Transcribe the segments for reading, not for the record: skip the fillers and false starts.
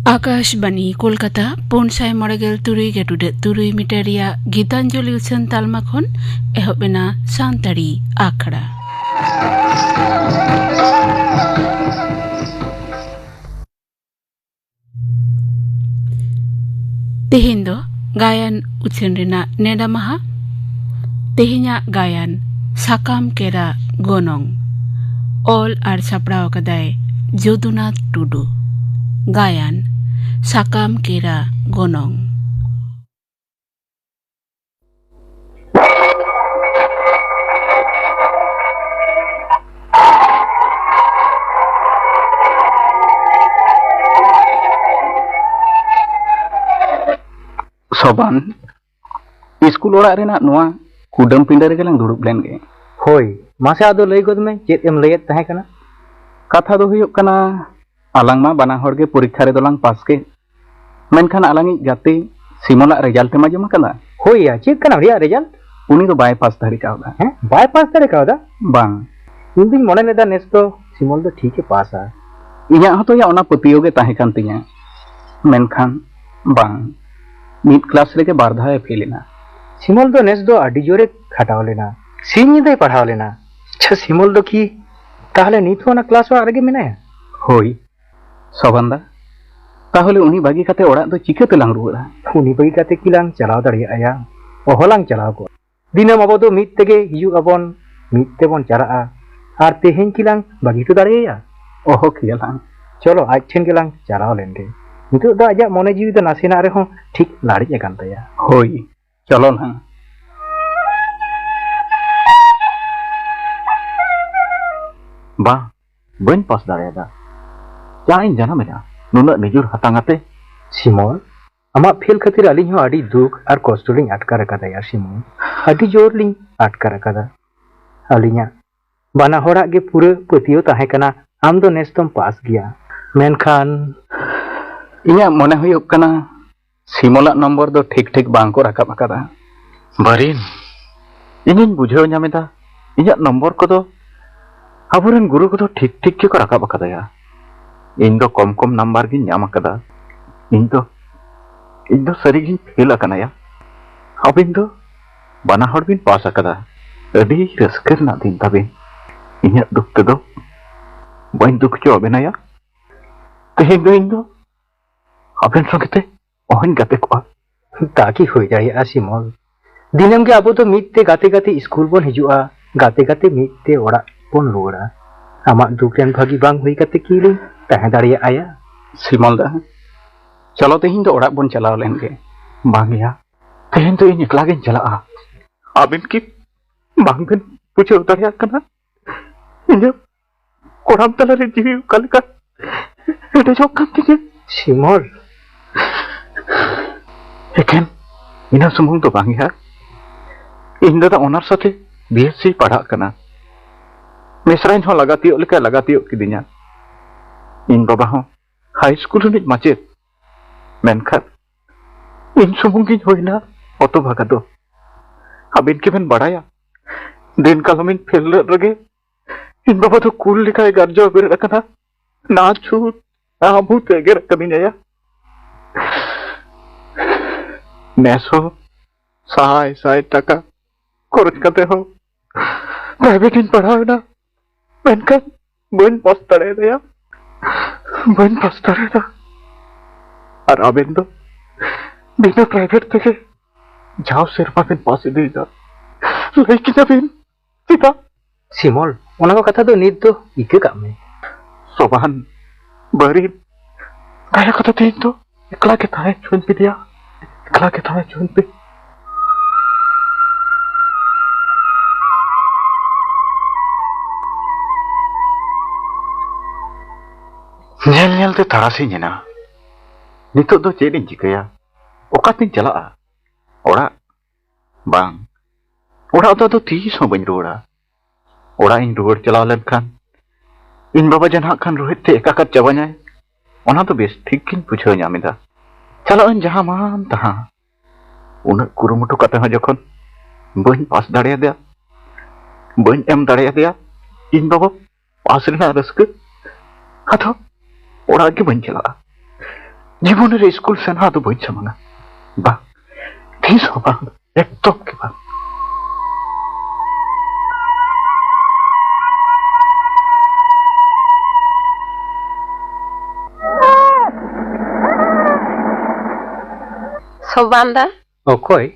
Akashvani Kolkata 493.3 metre रिया गीतांजलि उछन तालमा खन एहबेना सानताड़ी आखड़ा तेहेन दो गायन उछन रेना नेडा महा तेहेन्या गायन साकाम केरा गोनोंग ऑल आर सापड़ाव कदाय जदुनाथ टुडू गायन साकाम केरा गोनोंग सोबान स्कूल ओड़ा रेना नोआ कुडम पिंडा रे गेलां दुड़ुब लेन गे होय मासे आदो लई गोद में चेत एम लयत तहे कना कथा दो हुयुग कना आलांग मा बाना हर गे परीक्षा रे दोलांग पास के मेनखान आलांगी गाते सिमोला रिजल्ट मा जमा कना होय या चेत कना रिया रिजल्ट उनी दो बाय पास दाड़ी कावदा हैं बाय पास दाड़ी कावदा बांग इन दिन मने लेदा नेस तो सिमोल दो ठीक है पासा इया हतो या ओना पतियो गे ताहे कान तिया मेनखान बांग मिड क्लास रे के बारधा फेलिना सिमोल दो नेस दो आडी जोरे खटाव लेना सिम निदे पढ़ाव लेना अच्छा सिमोल दो की ताहले नीत होना क्लास वा आगे मेनाया होय सोबानदा ताहले उनी बागी काते ओड़ा दो चिके तेलांग रुवाड़ा उनी बागी काते किलांग चलाव दाड़िया आया ओहलांग चलाव को दिनम अबो दो मिद तेगे हिजु अबन मिद तेबन चलाआ आर तेहेन किलांग बागी तो दाड़िया ओहो खियालांग चलो आज ठेन गेलांग चलाव लेंगे नितो दा आजा मने जीवी दा नासेना रे हो ठीक लाड़ी एकान तया होय चलो ना बा बन पास दाड़ेदा जाइन जाना मेरा नुना निजुर हतांगाते सिमोन अमा फेल खातिर अलिं हो आडी दुख आर कष्टलिं अटकार रकादा यार सिमोन आडी जोरलिं अटकार रकादा अलिंया बाना होड़ा गे पूरे पतियो ताहे कना आम दो नेस्तम पास गया मेनखान इया मने हुयुग कना सिमोला नंबर दो ठीक ठीक बांग को रकाब अकादा बारिन इनिन बुझाव ᱧᱟᱢᱮᱫᱟ इᱧᱟᱹᱜ नंबर को अबुरेन गुरु को ठीक ठीक के रकाब अकादाया इन दो कम कम नंबर गिन ᱧᱟᱢ अकादा इन दो सरी गिन फेल अकनाया अबिन दो बाना हड़ बिन पास अकादा अडी रस्कर ना दिन तबिन इᱧᱟᱹᱜ दुख ते दो बाइन दुख चो अबेनाया तेहेन दो इन दो अबेन संगते ओहन गाते को ताकि हो जाए सिमोन दिनम के अब तो मिदते गाते गाते स्कूल बन हिजुआ गाते गाते मिदते ओड़ा बन रुड़ा आमा दुकेन भागी बांग हुई काते कीली तहे दाड़िया आया सिमोल दा चलो तेहिन दो ओड़ा बन चलाव लेन गे बांगिया तेहेन तो इन एकला गिन चलाआ आबिन की बांग बिन पूछो दाड़िया कना इने कोराम तला रे जीवी कलका एटे जोकन तिगे सिमोल एकेन इना सुमुंग तो बांगिया इन दादा ओनर साथे बीएससी पढ़ा कना मेसराइन हो लगातियो लेका लगातियो किदिnya इन बाबा हो हाई स्कूल नि माचेत मेनखा इन सुमुंगी होइना अतो भागा दो अबिन के बेन बड़ाया दिन कालमिन फेल रगे इन बाबा तो कूल लेका गर्जो बेर रखना ना छूट आबू तेगे रकमिनया नेसो साय साय टका खर्च करते हो प्राइवेट इन पढ़ाओ ना मेनका बन पस्तारे दया बन पस्तारे दा और अबेन दो बिना प्राइवेट तके जाओ सिर्फ बिन पास दे जा लेकिन अबेन सीता सिमोल ओना को कथा दो नित दो इके का में सोबान बरी काया कथा तीन तो एकला के थाए चुन पे दिया एकला के थाए चुन पे नेल नेल ते तारासी जना नितो दो चेड इन चिकया ओकातिन चलाआ ओड़ा बांग ओड़ा तो तीस हो बन रोड़ा ओड़ा इन रोड चलाव लेन खान इन बाबा जन हां खान रोहित ते एकाकर चाबानाय ओना तो बेस ठीक किन बुझाव ᱧᱟᱢᱮᱫᱟ चलो इन जहां मान तहां उन कुरुमुटु कते हो जखन बन पास दाड़िया दया बन एम दाड़िया दया इन बाबा पास रेना रस्क हाथो ओड़ा के बन चला जीवन रे स्कूल सेना तो बई छमांगा बा तीस हो बा एकदम के बा सोबांदा ओकोय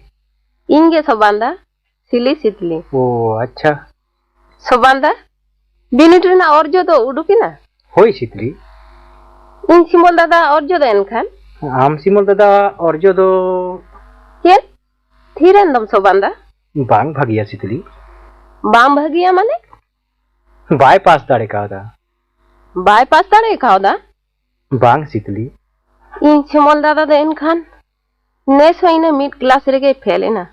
इंगे सोबांदा सिली सितली ओ अच्छा सोबांदा बिनिट रेना अर्जो दो उडुकिना होय सितली इन सिमोल दादा अर्जो दो एनखान आम सिमल दादा अर्जो दो चेत थीरेन दम सोबांदा बांग भागिया सितली बाम भागिया माने बाय पास दाड़े कादा बाईपास दाड़े खाओदा बांग सितली इन सिमोल दादा दो एनखान नेस होइना मिड क्लास रेगे फेलेना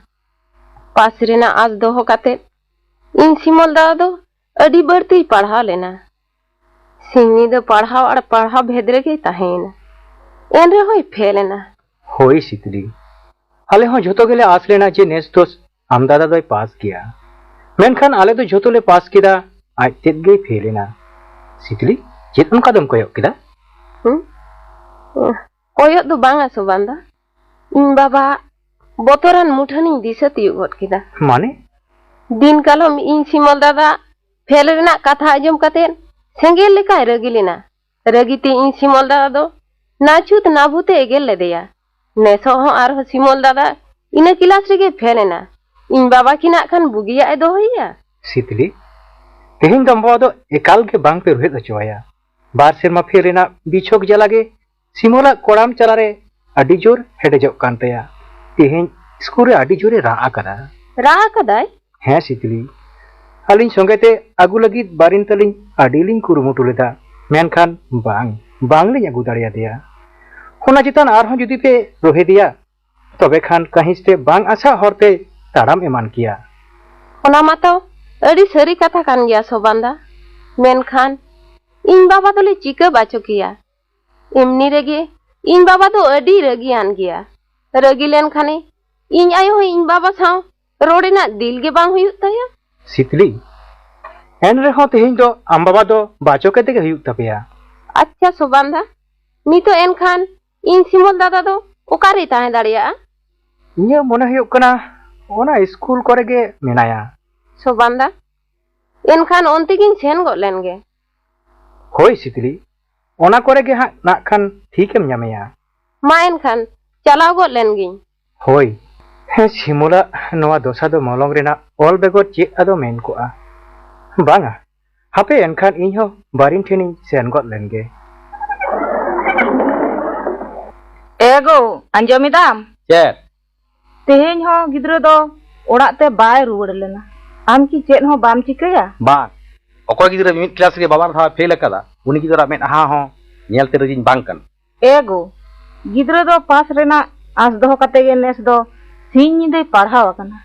पास रेना आज दोहो काते इन सिमोल दादा दो अडी बढ़ती पढ़ा लेना सिंगी दो पढ़ाव और पढ़ाव भेदरे के ताहेना एन रे होई फेलेना होय सितली आले हो झोतो गेले आस लेना जे नेस दोस आम दादा दोय पास किया मेनखान आले तो झोतो ले पास किदा आज तेद गई फेलेना सितली चेत उनका दम कोयो किदा कोयो दो बांगा सोबांदा इन बाबा बोतरान मुठनी दिसे तियुगत किदा माने दिन कालम इन सिमल दादा फेल रेना कथा आजम काते सेंगेल लेका रगिलेना रगिते इन सिमल दादा दो नाचुत नाभूते एगेल लेदेया नेसो हो आर सिमल दादा इन क्लास रेगे फेलेना इन बाबा किना खान बुगिया ए दोहैया सितली तेहिं दम्बा दो एकाल के बांग पे रोहित अचवाया बार सेरमा फेलेना बिछोक जलागे सिमोला कोड़ाम चलारे अडी जोर हेडेजोक कान तया तेहिं स्कूल रे अडी जोरे रा कदा रा कदाय हाँ सितली अलिंग संगेते आगु लगी बारिन तलिंग अडिलिंग कुरुमुटु लेदा मेनखान बांग बांग लिंग आगु दाड़िया दिया होना चितान आरहों जुदी पे रोहे दिया तबे खान कहिंसते बांग आसा हरते ताड़ाम एमान किया होना मातो अडी सरी कथा कान गया सोबांदा मेनखान इन बाबा तोले चिका बाचो किया एमनी रेगे इन बाबा तो अडी रगियान गया रगी लेन खाने इन आयो इन बाबा साव रोडेना दिल के बांग हुयुत तया सितली एन रेहों तेहिं दो आम बाबा दो बाचो केते गे हुयुत तपेया अच्छा सोबांदा नितो एन खान इन सिमल दादा दो ओकारे ताहे दाड़िया इया मने हुयुक कना ओना स्कूल करे गे मेनाया सोबांदा एन खान ओनते गिन सेन गो लेनगे होय सितली ओना करे गे हा ना खान ठीकेम ᱧᱟᱢᱮᱭᱟ मा एन खान चलाव गो लेनगिन होय हे सिमोला नोआ दोसा दो मलंग रेना ऑल बेगोर चे आदो मेन कोआ बांगा हापे एनखान इन हो बारिन ठेनी सेन गो लेनगे एगो अंजमिदाम चेत तेहेन हो गिद्रो दो ओड़ाते बाय रुवड़ लेना आम की चेत हो बाम चिकया बांग ओको गिदरा मिड क्लास रे बाबार था फेल कदा उनी गिदरा मेन हा हो नेलते रजिन बांग कन एगो गिद्रो दो पास रेना आस दो कते गे नेस दो सिंह निदे पढ़ाव कना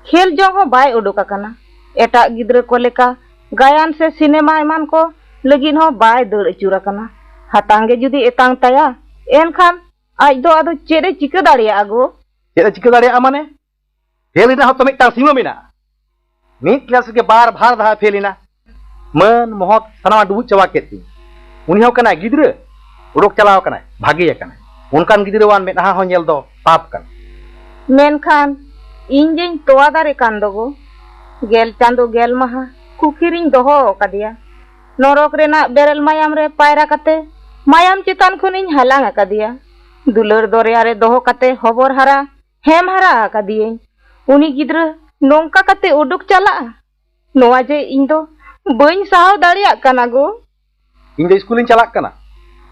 खेल जो हो बाय उडुक कना एटा गिद्रो को लेका गायन से सिनेमा एमान को लगिन हो बाय दड़ अचुरा कना हातांगे जुदी एतांग तया एनखान आज दो आदो चेरे चिका दाड़िया आगो चेदा चिका दाड़िया माने फेलिना हो तो मिटांग सीमा मेना मिड क्लास के बार भार धा फेलिना मन मोहक सनामा डुबु चवा केती उनी हो कना गिद्रा उडोक चलाव कना भागी कना उनकान गिद्रा वान मेडहा हो नेल दो पाप कन मेनखान इन जेन तोआ दारे कान दोगो गेल चांदो गेल महा कुकिरिंग दोहो कदिया नरक रेना बेरल मायाम रे पायरा कते मायाम चितान खुनिन हलांग कदिया दुलर दरिया रे दोहो कते हबर हारा हेम हारा कदिये उनी गिद्रा नोंका कते उडुक चला नोआ जे इन दो बइन साव दाड़िया कना गो इन दो स्कूलिन चलाक कना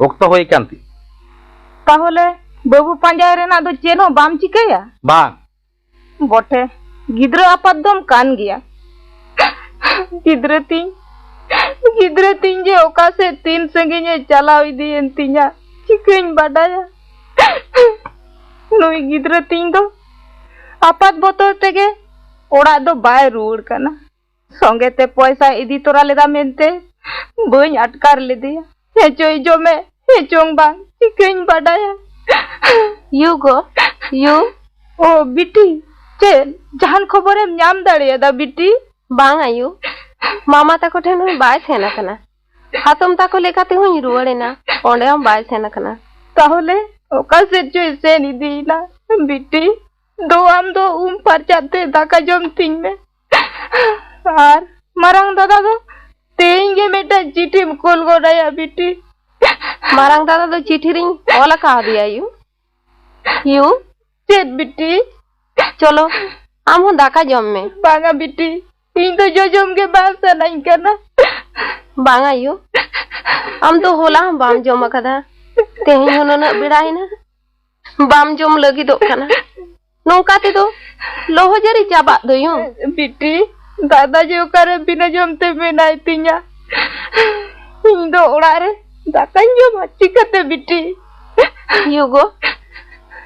ओक्तो होय कांती ताहले बाबू पांजाय रेना दो चेनो बाम चिकया बांग बोटे गिद्रा आपदम कान गया गिद्रा तीन जे ओका से तीन संगिने चलाव इदियन तिnya चिकन बाडाया नुई गिद्रा तीन दो आपात बोतल तेगे ओड़ा दो बाय रुड़ कना संगे ते पैसा इदी तोरा लेदा मेनते बई अटकार लेदिया हेचोई जो में हेचोंग बांग चिकन बाडाया यू गो यू ओ बिटी चे जहान खबर एम नाम दाड़िया दा बिटी बांग आयु मामा ताको ठेन बाय सेना कना हातम ताको लेकाते हुई रुवड़ेना ओंडे हम बाय सेना कना ताहले ओका से जो इसे निदीना बिटी दो आम दो फरचाते दाका जम तिंग में आर मारांग दादा दो तेंगे मेटा चिठी कोल गोडाया बिटी मारांग दादा दो चिठी रिंग ओला का दिया यू चेत बिटी चलो आम हो दाका जम में बांगा बिटी इन तो जो जम के बात से नहीं करना बांगा यू आम तो होला बाम जम कदा तेही होनो ना बिड़ाई ना बाम जम लगी दो खाना नौका ते दो लोहो जरी चाबा दो यू बिटी दादा जो करे बिना जमते में नहीं तिnya इन दो उड़ारे दाका जम चिकते बिटी यू गो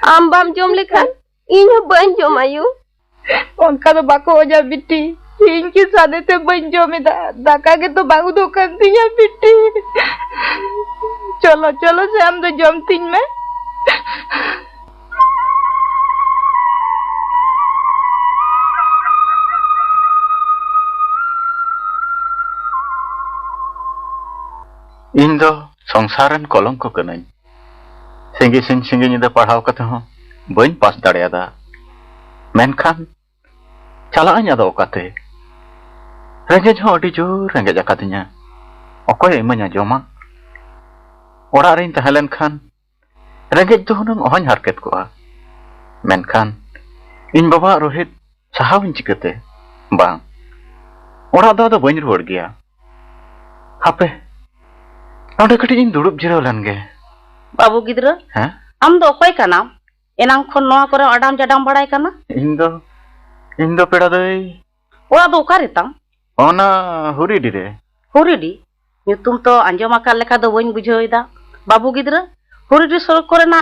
आम बाम जम लेखा इन बन जम आयु उनका तो बाको हो जा बिटी इनकी सादे से बन जमे दाका के तो बागु दो कर दिया बिटी चलो चलो से हम तो जमती में इन दो संसारन कलंक कनाई सिंगे निदा पढ़ाव कते हो बइन पास दाड़ेयादा मेनखान चला आदा ओकाते रेंगेज हो अडी जोर रेंगेज आकादिया अकय इमाया जमा ओड़ा रेन तहलेन खान रेंगेज दो हुनंग अहन हारकेत कोआ मेनखान इन बाबा रोहित साहाविन चिकते बांग ओड़ा दो बइन रुवाड़ गया हापे नोडे कटी इन दुड़ुब जिराव लेनगे बाबू गिद्रा हैं आम दो अकय काना एनांग खन नोआ करे अडाम जडाम बड़ाय काना इन दो पेड़ा दई ओड़ा दो ओकारे ताम ओना हुरीडी रे हुरीडी nyutum to anjom akal leka do boin bujhoida babu gidra huridri sorok korena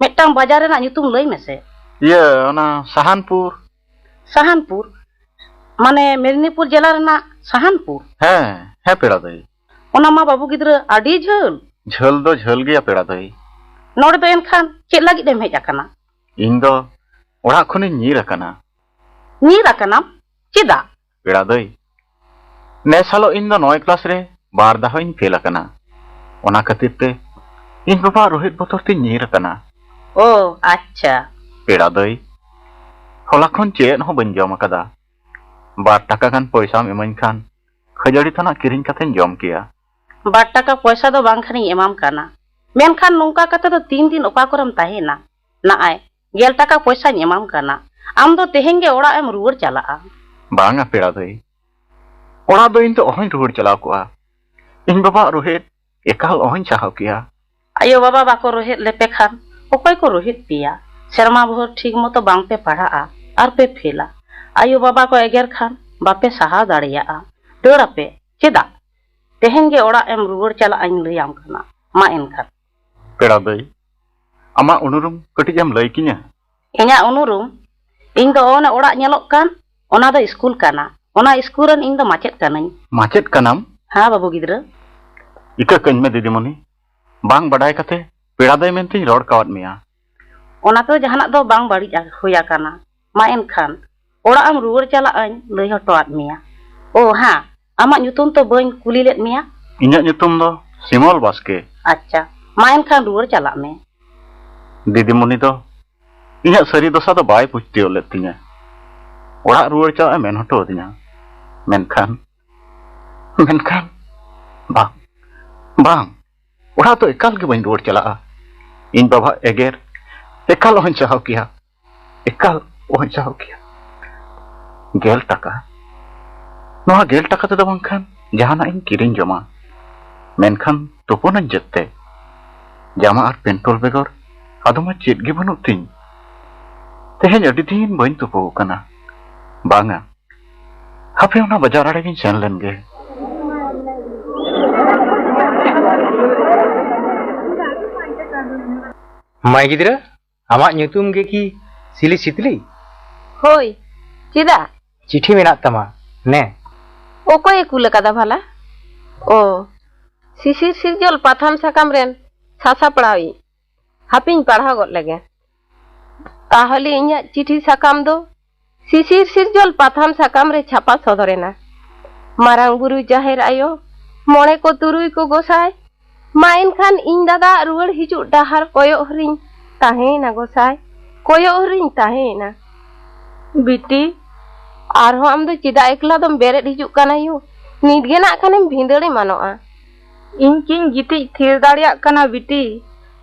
metang bazar rena nyutum lei mese iya ona sahanpur mane medinipur jela rena sahanpur he peda dai ona ma babu gidra adi jhal do jhal geya peda dai node do enkhan chet lagi dem hej akana इन दो ओड़ा खने नीर akana cheda peda dai नेसालो इन दो 9 class रे बार दाहिन fail akana ona khatir te इन बाबा रोहित बोतर ते नीर akana ओ अच्छा पेड़ा दई होला खन चेन हो बन जम akada 2 टाका गान पैसा एमन खान खजड़ी थाना किरिंग कतेन जम किया 2 टाका पैसा दो बांग खानी एमाम काना मेनखान नोंका कते तो 3 दिन ओका करम ताहेना ना आय 10 टाका पैसा एमाम काना आम दो तेहेंगे ओड़ा एम रुवर चला बांगा पेड़ा दई ओड़ा दो इन तो अहन रुवर चला कोआ इन बाबा रोहित एकाल अहन चाहव किया आयो बाबा बाको रोहित लेपे खान ओकय को रोहित पिया शर्मा भोर ठीक मतो बांग पे पढ़ा आर पे फेला आयो बाबा को एगेर खान बापे सहा दाड़िया दौड़ा पे चेदा तेहेंगे ओड़ा एम रुवर चला आइन लैयाम खाना मा एनखान पेड़ा दई आमा उनुरुम कटी जम लई किnya इnya उनुरुम इन दो ओना ओड़ा नेलोक कान ओना दो स्कूल काना ओना स्कूल रन इन दो माचेत कानम हाँ बाबू गिद्रा इका कñ में दीदीमणि बांग बडाय कते पेड़ा दई मेनती रोड कावत मिया ओना तो जहानाक दो बांग बाड़ी होया काना मा एनखान ओड़ा आम रुवर चला आइन लई हटोआत मिया ओ हाँ आमा nyutum तो बइन कुली लेत मिया इnya nyutum दो सिमोल बास्के अच्छा मा एनखान रुवर चला में दीदीमणि दो इnya सरी दोसा दो बाय पुछतियो लेत तिnya ओड़ा रुवर चला मेन हटो दिnya मेनखान बांग ओड़ा तो एकाल के बइन रुवर चला इन बाबा एगेर एकाल ओहन चाहव किया 10 टाका नोहा 10 टाका ते दो बांखान जहाना इन किरिन जमा मेनखान तोपन जत्ते जामा आर पेंटोल बेगर आदमा चेत गे बनु तिन तेहेन अडी दिन बइन तोपो कना बांगा हापे ओना बाजार आड़े गिन सेन लेन गे माय गिद्रा आमा nyutum ge ki sili sitli होय चेदा चिठी मेना तमा ने ओकय कुल कदा भला ओ शिशिर सिरजल पाथाम साकाम रेन सासा पड़ावी हापिन पढ़ा गत लगे ताहले इnya चिठी साकाम दो शिशिर सिरजल पाथाम साकाम रे छापा सदरेना मारांग बुरु जाहेर आयो मोणे को तुरुई को गोसाय मा एनखान इन दादा रुवाड़ हिजुग डाहार कोयो हरिं ताहेना गोसाई कोयो हरिं ताहेना बिटी आरो आम दो चिदा एकला दम बेरेद हिजुग काना यू नीत गे ना खानेम भिंदड़े मानोआ इन किन गिति थिर दाड़िया कना बिटी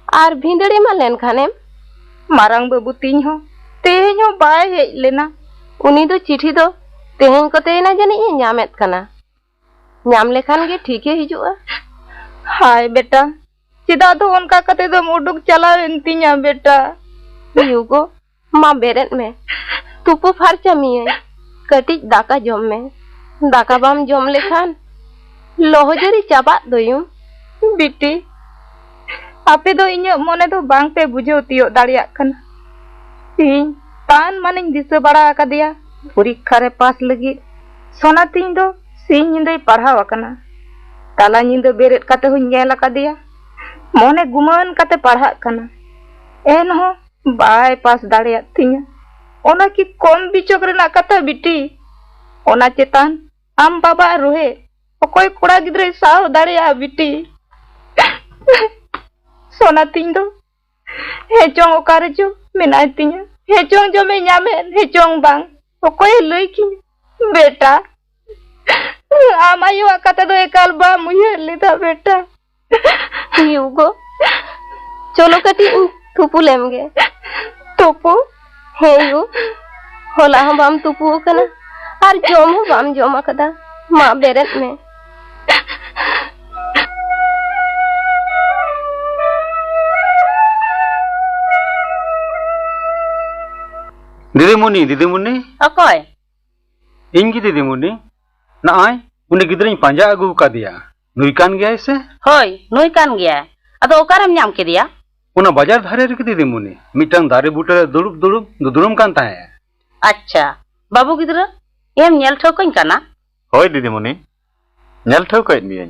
आर भिंदड़े मा लेन खानेम मारांग बाबू तीन हो तेहें हो बाय हेज लेना उनी दो चिठी दो तेहें को तेना जनी ᱧᱟᱢᱮᱫ ᱠᱟᱱᱟ ᱧᱟᱢ ᱞᱮᱠᱷᱟन गे ठीक है हिजुआ हाय बेटा चिदा दो उनका कते दो उडुक चला एंतिया बेटा युगो मा बेरेद में तुपु फारचा मिये कटिज दाका जम में दाका बाम जम लेखान लोहजरी चाबा दोयू बिटी आपे दो इᱧ मने दो बांग पे बुझो तियो दाड़िया कना ᱤᱧ तान मानिñ दिसे बड़ा आकादिया परीक्षा रे पास लगी सोना तीन दो सिंह निंदे पढ़ाव कना ताला निंदे बेरेद काते हुñ ñेल आकादिया मोने गुमान काते पढ़ा कना एन हो बाय पास दाड़िया तिña ओना की कम बिचोक रेना कथा बिटी ओना चेतान आम बाबा रोहे ओकोय कोड़ा गिद्रे साव दाड़िया बिटी सोना तीन दो हेचों ओकारे जो मेनाय तिña हेचों जो में ᱧᱟᱢᱮ हेचों बांग ओकोय लई की बेटा आमायो कथा दो एकाल बा मुये लेदा बेटा युगो चलो कटी तुपु लेमगे तुपु हे यू होला हम बाम तुपु कना आर जम हो बाम जमा कदा मा बेरेद में दीदीमुनी अकोय इंगी दीदीमुनी ना आय उन्हें गिद्रई पांजा अगू का दिया नुई कान गया इसे होय नुई कान गया अदो ओकारम ᱧᱟᱢ केदिया उना बाजार धारे रे दीदीमुनी मिटन दारे बूटे दुदुरुम कान ताहे अच्छा बाबू गिद्रा एम ñेल ठोकኝ काना होय दीदीमुनी ñेल ठोकय मियां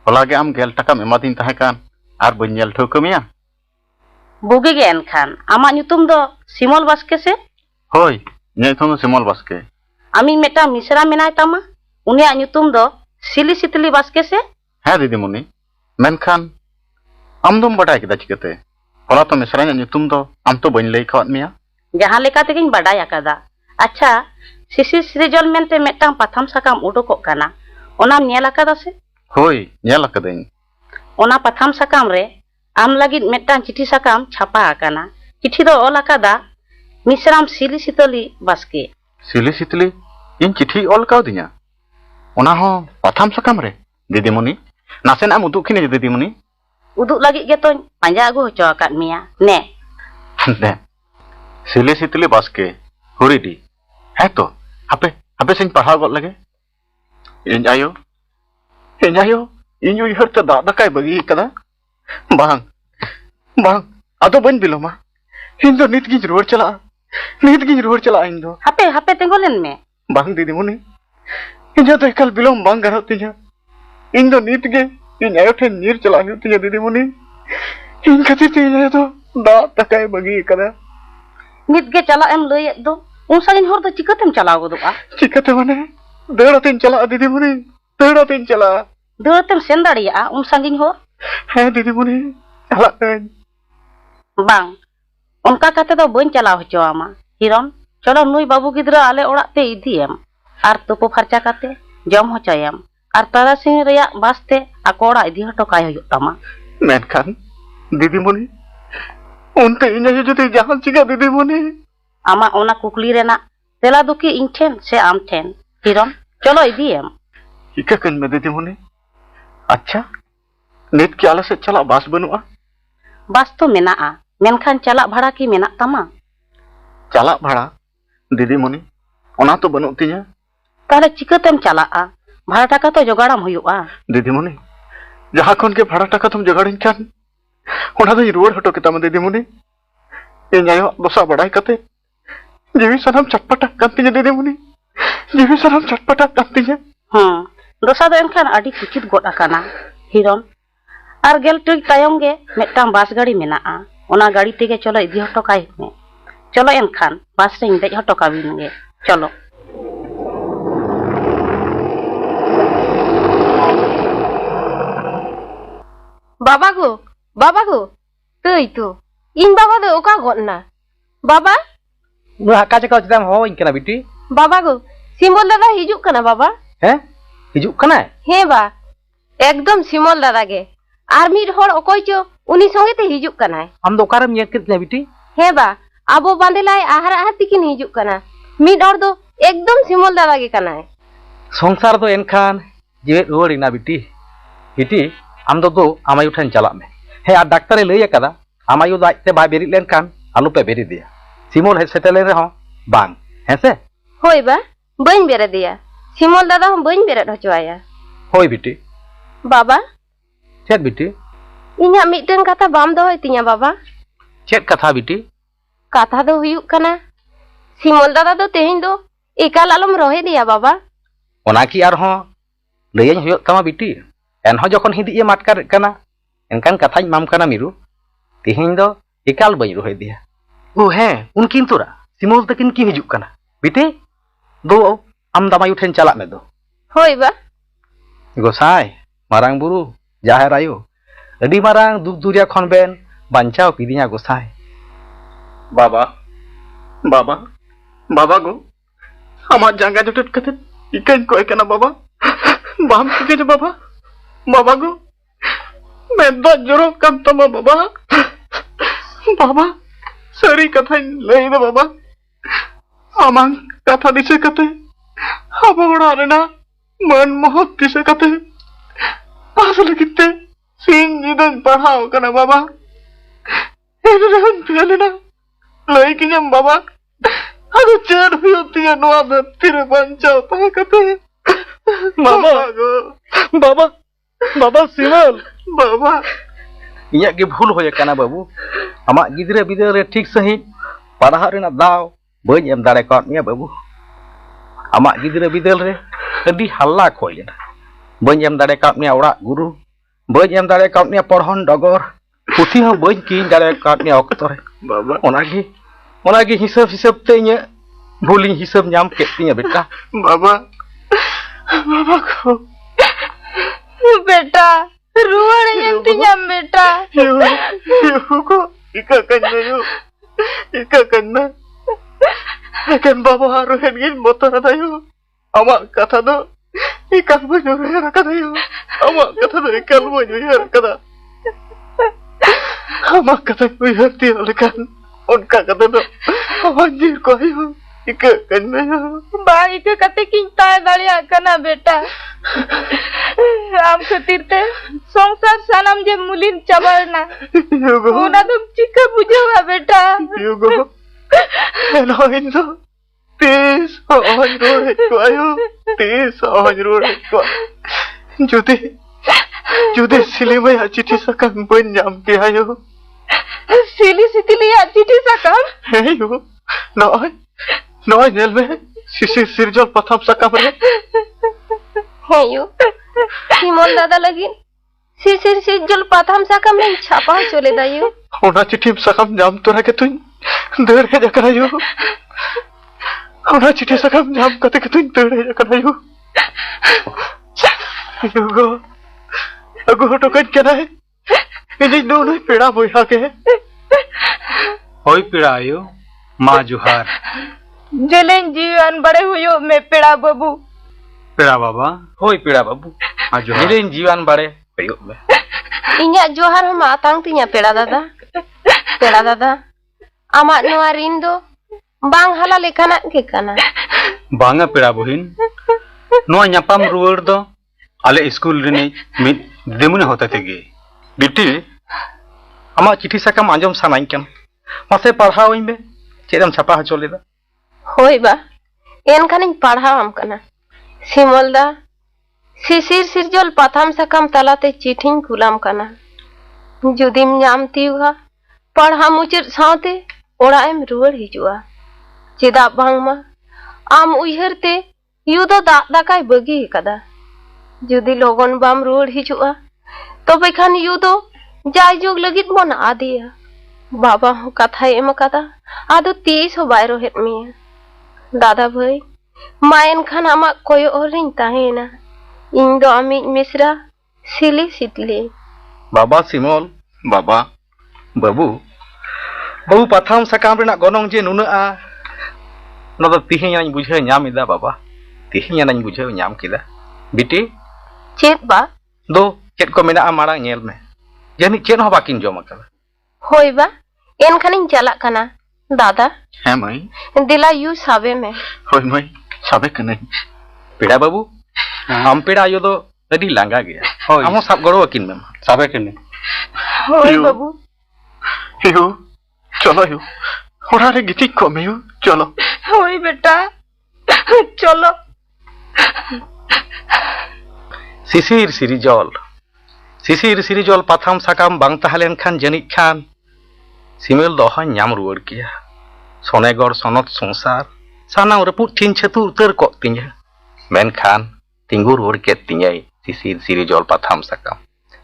होलागे आम गेल टाकाम एमादिन ताहे कान आर बन ñेल ठोकमिया बुगे गे एनखान आमा ᱧᱩᱛᱩᱢ दो सिमल बास्के से होय ᱧᱩᱛᱩᱢ दो सिमल बास्के आमी मेटा मिश्रा मेनाय तामा उनिया ᱧᱩᱛᱩᱢ दो सिली सितली बास्के से हाँ दीदीमुनी मेनखान आम दोम बडाय केदा चिकते होला तो मिश्रा ᱧᱩᱛᱩᱢ दो आम तो बन लई खावत मिया जहां लेका तेगिन बडाय आकादा अच्छा सिसी सृजल मेनते मेटांग पाथाम साकाम उडोकोक काना ओनाम ñेल आकादा से होय ñेल आकादाኝ ओना पाथाम साकाम रे आम लागिद मेटांग चिठी साकाम छापा आकाना चिठी दो ओल आकादा मिश्राम सिली सितली बास्के सिली सितली इन चिठी ऑल कावदिया ओना हो पाथाम साकाम रे दीदीमुनी नासेना उदुक खिने दीदीमुनी उदुक लागिद गे तो पांजा आगु होचो आकाद मिया ने ने सिली सितली बास्के हुरीडी है तो हापे हापे सिंह पढ़ाव गत लगे इन आयो इन उयहर तो दा दकाय बगी कदा बांग बांग अदो बन बिलोमा इन दो नित गिन रोड चला इन दो हापे हापे तेंगोलेन में बांग दीदीमुनी इन तो एकल बिलोम बांग गरो तिया इन दो नित गे इन आयो ठे नीर चला हु तिया दीदीमुनी इन खातिर तिया तो दा दकाय बगी कदा नित गे चला एम लय दो उन सागिन होर दो चिकतेम चलाव गोदोआ चिकते माने देड़ातिन चला दीदीमुनी देड़ातिन चला देड़ातेम सेन दाड़िया उन सागिन होर है दीदीमुनी चला बांग उनका कते दो बन चलाव होचोआमा हिरन चलो नुई बाबू गिद्रा आले ओड़ाक ते इदीएम आर तुपु फारचा काते जम होचोयम आर तारासिंह रेया बासते आको ओड़ा इदी हटो काय हुयुग तामा मेनखान दीदीमुनी उनते इने जुदी जहां चिगा दीदीमुनी आमा ओना कुकली रेना तेला दुकी इन ठेन से आम ठेन हिरन चलो इदीएम इका कन में दीदीमुनी अच्छा नित की आला से चला बास बनुआ बास तो मेनाआ मेनखान चला भाड़ा की मेना तामा चला भाड़ा दीदीमुनी ओना तो बनु तिया ताले चिकतेम चलाआ भाड़ा टाका तो जोगाड़ाम हुयुआ दीदीमुनी जहां खन के भाड़ा टाका तुम जोगाड़िन खान ओना दो रुवाड़ हटो केताम दीदीमुनी इन आयो दोसा बड़ाई कते जीवी सनम चटपटा कांतिया दीदीमुनी जीवी सनम चटपटा कांतिया दोसा दो एनखान आडी कुचित गोड आकाना हिरन आर गेल टिक तायम गे मेटांग बास गाड़ी मेनाआ ओना गाड़ी तेगे चलो इदी हटो काय में चलो एनखान बास रे इंदे हटो काबिन गे चलो बाबा गो तई तो इन बाबा दो ओका गना बाबा नु हाका चका चदम हो इनकना बिटी बाबा गो सिमल दादा हिजुक कना बाबा हैं हिजुक कना हे बा एकदम सिमल दादा गे आर मिड होड़ ओकोय चो उनी संगे ते हिजुक कना हम दो कारम ये कितना बिटी हे बा आबो बांदेलाय आहार आहार तिकिन हिजुक कना मिड होड़ दो एकदम सिमल दादा गे कना संसार दो एनखान जीवे रुवाड़ीना बिटी बिटी आम दो आमायु ठन चला में हे आ डाक्टर लई कदा आमायु दा आजते बाय बेरिद लेनखान आलू पे बेरिद दिया सिमोल हे सेटले रे हो बांग हेसे होय बा बइन बेरे दिया सिमल दादा हम बइन बेरे हचवाया होय बिटी बाबा चेक बिटी इन्या मिटन कथा बाम दोय तिया बाबा चेक कथा बिटी कथा दो हुयुक कना सिमल दादा दो तेहिन दो एकाल आलम रोहे दिया बाबा ओना की आर हो लयन हुयो तमा बिटी एन हो जखन हिदी माटकार कना एनकान कथाई माम कना मिरु तेहिन दो एकाल बई रोहे दिया ओ हे उनकिन तोरा सिमोल तकिन की हिजुक कना बिटी दो आम दामायु ठेन चला में दो होय बा गोसाई मारांग बुरु जाहेर आयु अडी मारांग दुख दुरिया खन बेन बांचाव किदिया गोसाई बाबा बाबा बाबा गो आमा जांगा जटट कते इकन कोय कना बाबा बाम के बाबा बाबा गो मैं दो जरो कम तमा बाबा बाबा सरी कथा लई दे बाबा आमा कथा दिसे कते अब ओड़ा रेना मन मोहक दिसे कते आसल किते सिंह निदन पढ़ाओ कना बाबा एरन फेलेना लई कियम बाबा अगो चेड हुयोतिया नोआ धरती रे बंचाओ ता कते बाबा गो बाबा बाबा सिमल बाबा इया के भूल होय कना बाबू आमा गिदरे बिदरे रे ठीक सही पढ़ा रेना दाव बई एम दाड़े का मिया बाबू आमा गिदरे बिदल रे अडी हल्ला खोय लेना बई एम दाड़े का मिया ओड़ा गुरु बई एम दाड़े का मिया पढ़न डगर पुथी हो बई की दाड़े का मिया ऑक्तो रे बाबा ओना गे हिसाब हिसाब ते इया भूली हिसाब नाम केतिया बेटा बाबा बाबा को बेटा रुवाड़े एंतिया बेटा यो को इका कन्ना एकेन बाबा आरो हेनगिन मोतर दायो आमा कथा दो इकाल बनो रे रकदायो आमा कथा दो इकाल बनो रे रकदा आमा कथा उयरती लेकिन उनका कथा दो आमा जीर को आयो इका कन्ना बाई के कते किन ताय दाड़िया कना बेटा आम खातिर ते संसार सानाम जे मुलिन चबरना युगो ओना तुम चिका बुझवा बेटा युगो एनो इनो तीस ऑन रोड को आयो तीस ऑन रोड को जुदे सिले में चिट्ठी सकम बन जाम के आयो सिली सितली चिट्ठी सकम हे यो नॉय नेल में सिसिर सिरजल प्रथम सकम रे हे यो सिमल दादा लगिन सिसिर सिरजल प्रथम सकम में छापा चले दायो ओना चिट्ठी सकम जाम तोरा के तुई देर के जकरा यो ओना चिट्ठी सकम जाम कते के तुई देर के जकरा यो युगो अगो तो कन केना है इनी दोनों पेड़ा बोया के होय पिड़ायो माँ जुहार जेलेन जीवन बड़े हुयो में पेड़ा बाबू पिड़ा बाबा होय पीड़ा बाबू माँ जुहार जिलेन जीवन बाड़े पयो में इन्या जोहार हम आतांग तिnya पेड़ा दादा आमा नोआ रिन दो बांग हाला लेखाना के काना बांगा पिड़ा बहिन नोआ ᱧᱟᱯᱟᱢ रुवाड़ दो आले स्कूल रिनी मिद देमुने होता तेगे बिटी आमा चिट्ठी सकम आंजम सानाई कन मासे पढ़ाओ में चेदम छापा हचो लेदा होय बा एनखानिन पढ़ावाम कना सिमलदा सिसिर सिरजल प्रथम सकम तलाते चिठिन कुलाम कना जुदिम नाम तिउहा पढ़ा मुचर सावते ओड़ा एम रुवाड़ हिजुआ चेदा बांगमा आम उयहरते युदो दाकाय बगी कदा जुदी लोगन बाम रुवाड़ हिजुआ तबे खान युदो जाय जोग लगित मन आदिया बाबा हो कथा एम कदा आदो तीस हो बायरो हेट मिया दादा भाई मायन खान आमा कोयो ओरिन ताहेना इन दो अमी मिश्रा सिली सितली बाबा सिमल बाबा बाबू बाबू पाथाम साकाम रेना गनोंग जे नुनाआ ना तो तिहियां बुझे ᱧᱟᱢ ᱮᱫᱟ बाबा तिहियां बुझे ᱧᱟᱢ केदा बिटी चेत बा दो चेत को मेना मारांग नेल में जानी चेत हो बाकिन जम अकल होय बा एनखानिं चालाक काना दादा है मई दिला यू साबे में होय मई साबे कने पेड़ा बाबू हम पेड़ा आयो दो अडी लांगा गया हम सब गड़ो अकिन में साबे कने होय बाबू यो चलो यो ओरा रे गिटी को में यो चलो होय बेटा चलो सिसिर सिरिजल पाथाम साकाम बांग तहलेन खान जनिक खान सिमेल दो हन ᱧᱟᱢ रुवाड़ किया सोनेगढ़ सनत संसार सानाम रपुट थिन छतु उतर को तिया मेन खान तिंगु रुवाड़ के तियाई सिसिर सिरिजल पाथाम साकाम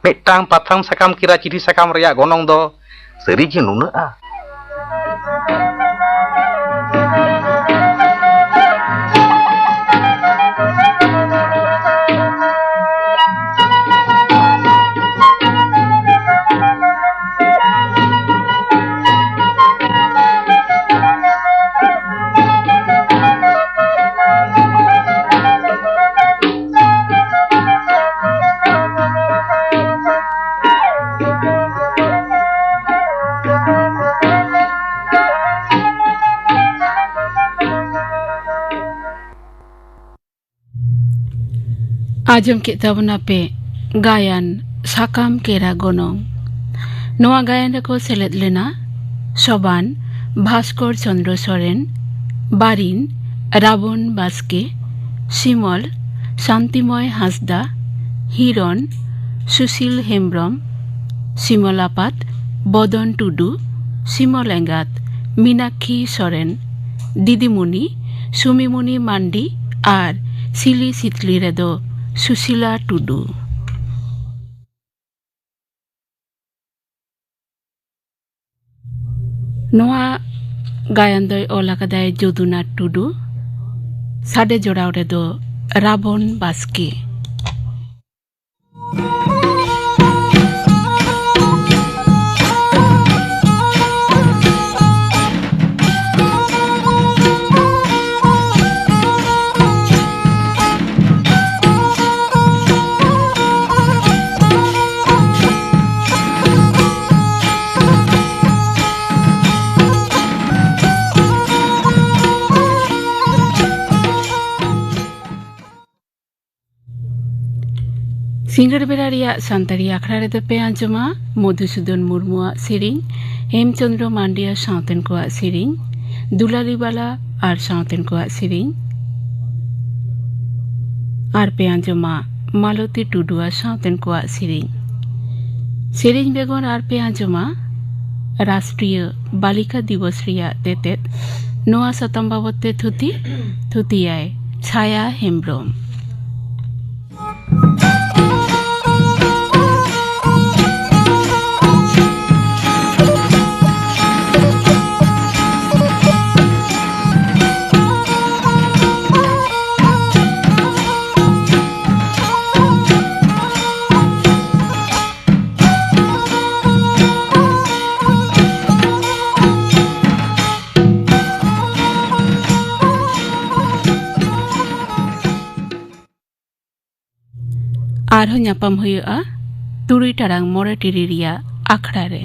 मिटांग पाथाम साकाम किरा चिठी साकाम रेया गनोंग दो सरी जे नुनाआ आजम के तबना पे गायन साकाम केरा गोनोंग नोआ गायन को सेलेद लेना सोबान भास्कर चंद्र सोरेन बारिन राबन बास्के सिमल शांतिमय हांसदा हिरन सुशील हेम्ब्रम सिमलापात बदन टुडू सिमल एंगात मीनाक्षी सोरेन दीदीमुनि सुमिमुनि मांडी और सिली सितली रेदो सुशीला टुडू नोआ गायन दय ओलाकादाय जदुनाथ टुडू साडे जोड़ाव रेदो राबन बास्के सिंगर बेरा रिया सान्तारी आखड़ा रे पे आंजमा मधुसूदन मुर्मुआ सेरिंग हेमचंद्र मांडिया सावतेन को सेरिंग दुलारीबाला और सावतेन को सेरिंग और पे आंजमा मालती टुडुआ सावतेन को सेरिंग बेगन और पे आंजमा राष्ट्रीय बालिका दिवस रिया तेतेत नोआ सतम बाबते थुतियाय छाया हेम्ब्रम आरहो ᱧᱟᱯᱟᱢ ᱦᱩᱭᱩᱜᱼᱟ 3 ᱴᱟᱲᱟᱝ 9 ᱴᱤᱲᱤᱡ ᱨᱮᱭᱟᱜ ᱟᱠᱷᱲᱟ ᱨᱮ।